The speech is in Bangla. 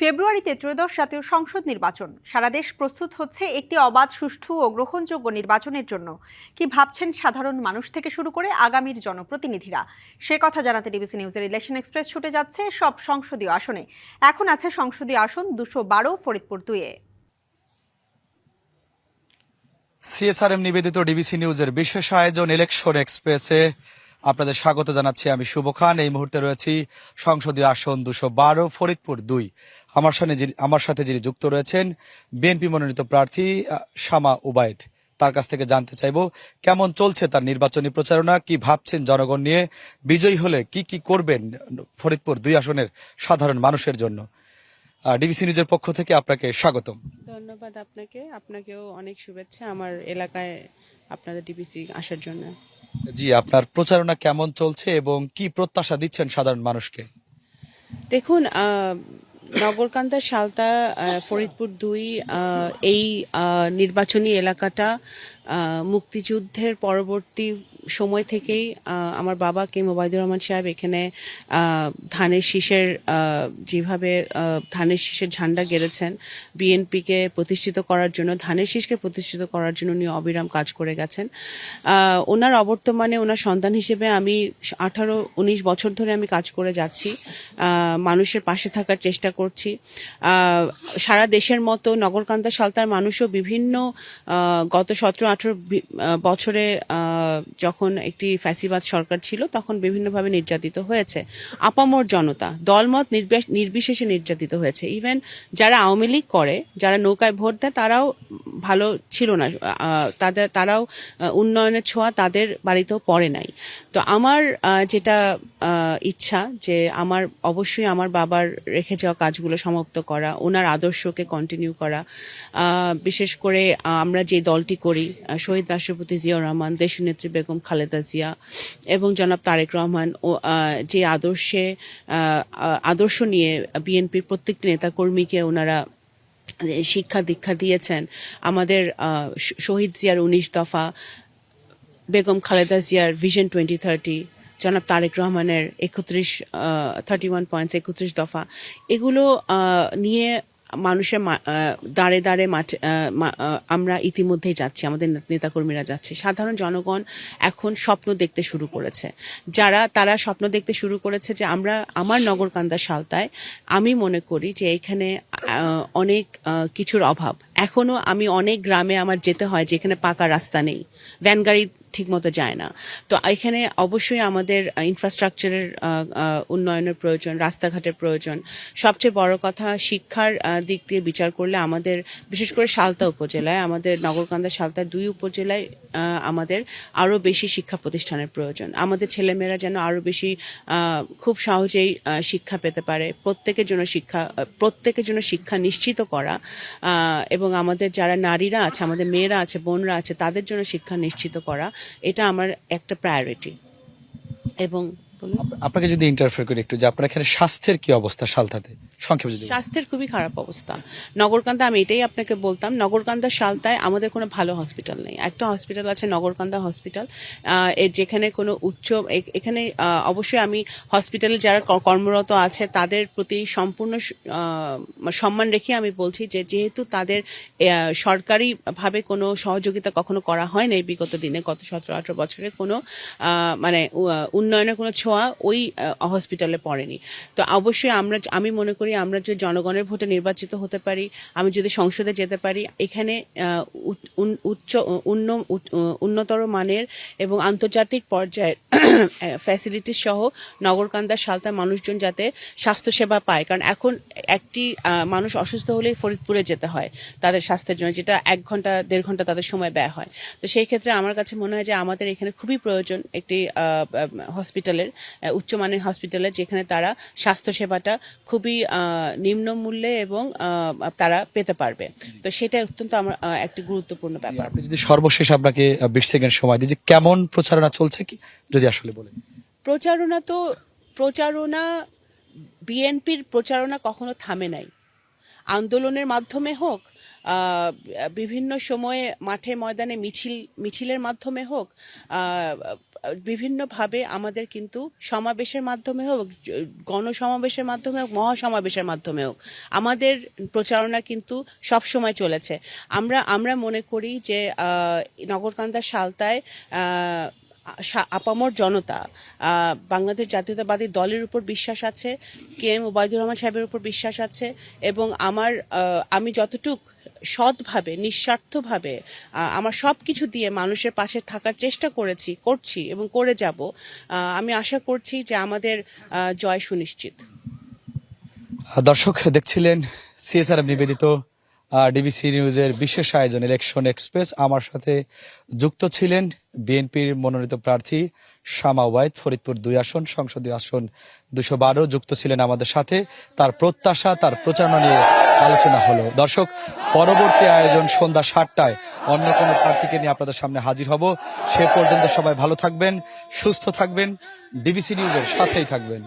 ফেব্রুয়ারিতে ত্রয়োদশ জাতীয় সংসদ নির্বাচন। সারা দেশ প্রস্তুত হচ্ছে একটি অবাধ, সুষ্ঠু ও গ্রহণযোগ্য নির্বাচনের জন্য। কি ভাবছেন সাধারণ মানুষ থেকে শুরু করে আগামীর জনপ্রতিনিধিরা? সে কথা জানাতে ডিবিসি নিউজের ইলেকশন এক্সপ্রেস ছুটে যাচ্ছে সব সংসদীয় আসনে। এখন আছে সংসদীয় আসন 212 ফরিদপুর 2-এ। সিএসআরএম নিবেদিত ডিবিসি নিউজের বিশেষ আয়োজন ইলেকশন এক্সপ্রেসে আপনাদের স্বাগত জানাচ্ছি। আমি শুভ খান। এই মুহূর্তে রয়েছি সংসদীয় আসন 212 ফরিদপুর 2। আমার সাথে যিনি যুক্ত রয়েছেন বিএনপি মনোনীত প্রার্থী শামা উবায়েদ। তার কাছ থেকে জানতে চাইব কেমন চলছে তার নির্বাচনী প্রচারণা, কি ভাবছেন জনগণ নিয়ে, বিজয়ী হলে কি কি করবেন ফরিদপুর 2 আসনের সাধারণ মানুষের জন্য। ডিবিসি নিউজের পক্ষ থেকে আপনাকে স্বাগতম। ধন্যবাদ আপনাকেও অনেক শুভেচ্ছা আমার এলাকায় আপনাদের ডিবিসি আসার জন্য। জি, আপনার প্রচারণা কেমন চলছে এবং কি প্রত্যাশা দিচ্ছেন সাধারণ মানুষকে? দেখুন, নগরকান্দা সালতা ফরিদপুর 2 এই নির্বাচনী এলাকাটা মুক্তিযুদ্ধের পরবর্তী সময় থেকেই আমার বাবা কেম ওবায়দুর রহমান সাহেব এখানে ধানের শীষের যেভাবে ধানের শীষের ঝান্ডা গেড়েছেন, বিএনপিকে প্রতিষ্ঠিত করার জন্য, ধানের শীষকে প্রতিষ্ঠিত করার জন্য উনি অবিরাম কাজ করে গেছেন। ওনার অবর্তমানে ওনার সন্তান হিসেবে আমি 18-19 বছর ধরে আমি কাজ করে যাচ্ছি, মানুষের পাশে থাকার চেষ্টা করছি। সারা দেশের মতো নগরকান্দা সালতার মানুষও বিভিন্ন গত 17-18 বছরে যখন একটি ফ্যাসিবাদ সরকার ছিল তখন বিভিন্নভাবে নির্যাতিত হয়েছে। আপামর জনতা দলমত নির্বিশেষে নির্যাতিত হয়েছে। ইভেন যারা আওয়ামী লীগ করে, যারা নৌকায় ভোট দেয়, তারাও ভালো ছিল না, তারাও উন্নয়নের ছোঁয়া তাদের বাড়িতেও পড়ে নাই। তো আমার যেটা ইচ্ছা যে অবশ্যই আমার বাবার রেখে যাওয়া কাজগুলো সমাপ্ত করা, ওনার আদর্শকে কন্টিনিউ করা। বিশেষ করে আমরা যে দলটি করি, শহীদ রাষ্ট্রপতি জিয়াউর রহমান, দেশনেত্রী বেগম খালেদা জিয়া এবং জনাব তারেক রহমান ও যে আদর্শ নিয়ে বিএনপির প্রত্যেকটি নেতাকর্মীকে ওনারা শিক্ষা দীক্ষা দিয়েছেন। আমাদের শহীদ জিয়ার 19 দফা, বেগম খালেদা জিয়ার ভিশন 2030, জনাব তারেক রহমানের 31 পয়েন্টস 31 দফা, এগুলো নিয়ে মানুষের দাঁড়ে দাঁড়ে মাঠে আমরা ইতিমধ্যেই যাচ্ছি, আমাদের নেতাকর্মীরা যাচ্ছে। সাধারণ জনগণ এখন স্বপ্ন দেখতে শুরু করেছে। তারা স্বপ্ন দেখতে শুরু করেছে যে আমার নগরকান্দা সালতায় আমি মনে করি যে এখানে অনেক কিছুর অভাব। এখনো আমি অনেক গ্রামে আমার যেতে হয় যেখানে পাকা রাস্তা নেই, ভ্যান গাড়ি ঠিক মতো যায় না। তো এখানে অবশ্যই আমাদের ইনফ্রাস্ট্রাকচারের উন্নয়নের প্রয়োজন, রাস্তাঘাটের প্রয়োজন। সবচেয়ে বড় কথা, শিক্ষার দিক দিয়ে বিচার করলে আমাদের বিশেষ করে সালতা উপজেলায়, আমাদের নগরকান্দা সালতার 2 উপজেলায় আমাদের আরও বেশি শিক্ষা প্রতিষ্ঠানের প্রয়োজন। আমাদের ছেলেমেয়েরা যেন আরও বেশি খুব সহজেই শিক্ষা পেতে পারে। প্রত্যেকের জন্য শিক্ষা নিশ্চিত করা, এবং আমাদের যারা নারীরা আছে, আমাদের মেয়েরা আছে, বোনরা আছে, তাদের জন্য শিক্ষা নিশ্চিত করা, এটা আমার একটা প্রায়োরিটি। এবং আপনাকে যদি ইন্টারফেয়ার করি একটু, যে আপনার এখানে স্বাস্থ্যের কি অবস্থা সালতাতে, সংক্ষেপে যদি? স্বাস্থ্যের খুবই খারাপ অবস্থা নগরকান্দা। আমি এটাই আপনাকে বলতাম, নগরকান্দা সালতায় আমাদের কোনো ভালো হসপিটাল নেই। একটা হসপিটাল আছে নগরকান্দা হসপিটাল, যেখানে কোনো এখানে অবশ্যই আমি হসপিটালে যারা কর্মরত আছে তাদের প্রতি সম্পূর্ণ সম্মান রেখে আমি বলছি যে যেহেতু তাদের সরকারিভাবে কোনো সহযোগিতা কখনো করা হয় নাই বিগত দিনে, গত 17-18 বছরে কোনো মানে উন্নয়নের কোনো ছোঁয়া ওই হসপিটালে পড়েনি। তো অবশ্যই আমি মনে করি আমরা যদি জনগণের ভোটে নির্বাচিত হতে পারি, আমি যদি সংসদে যেতে পারি, এখানে উন্নতর মানের এবং আন্তর্জাতিক পর্যায়ের ফ্যাসিলিটিস সহ নগরকান্দার সালতার মানুষজন যাতে স্বাস্থ্যসেবা পায়। কারণ এখন একটি মানুষ অসুস্থ হলেই ফরিদপুরে যেতে হয় তাদের স্বাস্থ্যের জন্য, যেটা 1-1.5 ঘন্টা তাদের সময় ব্যয় হয়। তো সেই ক্ষেত্রে আমার কাছে মনে হয় যে আমাদের এখানে খুবই প্রয়োজন একটি হসপিটালের, উচ্চমানের হসপিটালের, যেখানে তারা স্বাস্থ্যসেবাটা খুবই নিম্ন মূল্যে এবং তারা পেতে পারবে। তো সেটা অত্যন্ত আমার একটি গুরুত্বপূর্ণ ব্যাপার। আপনি যদি সর্বশেষ আপনাকে 20 সেকেন্ড সময় দিই, যে কেমন প্রচারণা চলছে কি যদি আসলে বলেন? প্রচারণা বিএনপির প্রচারণা কখনো থামে নাই। আন্দোলনের মাধ্যমে হোক, বিভিন্ন সময়ে মাঠে ময়দানে মিছিলের মাধ্যমে হোক, বিভিন্নভাবে আমাদের কিন্তু সমাবেশের মাধ্যমে হোক, গণসমাবেশের মাধ্যমে হোক, মহাসমাবেশের মাধ্যমে হোক, আমাদের প্রচারণা কিন্তু সব সময় চলেছে। আমরা মনে করি যে নগরকান্দার সালতায় আপামর জনতা বাংলাদেশ জাতীয়তাবাদী দলের উপর বিশ্বাস আছে, KM ওবায়দুর রহমান সাহেবের উপর বিশ্বাস আছে, এবং আমি যতটুক সৎভাবে নিঃস্বার্থভাবে আমার সব কিছু দিয়ে মানুষের পাশে থাকার চেষ্টা করছি এবং করে যাব, আমি আশা করছি যে আমাদের জয় সুনিশ্চিত। দর্শক দেখছিলেন CSRM নিবেদিত ডিবিসি নিউজের বিশেষ আয়োজন ইলেকশন এক্সপ্রেস। আমার সাথে যুক্ত ছিলেন বিএনপির মনোনীত প্রার্থী শামা ওবায়েদ, ফরিদপুর 2 আসন, সংসদীয় আসন 212। যুক্ত ছিলেন আমাদের সাথে, তার প্রত্যাশা, তার প্রচারণা নিয়ে আলোচনা হলো। দর্শক, পরবর্তী আয়োজন সন্ধ্যা 7টায় অন্য কোনো প্রার্থীকে নিয়ে আপনাদের সামনে হাজির হব। সে পর্যন্ত সবাই ভালো থাকবেন, সুস্থ থাকবেন, ডিবিসি নিউজের সাথেই থাকবেন।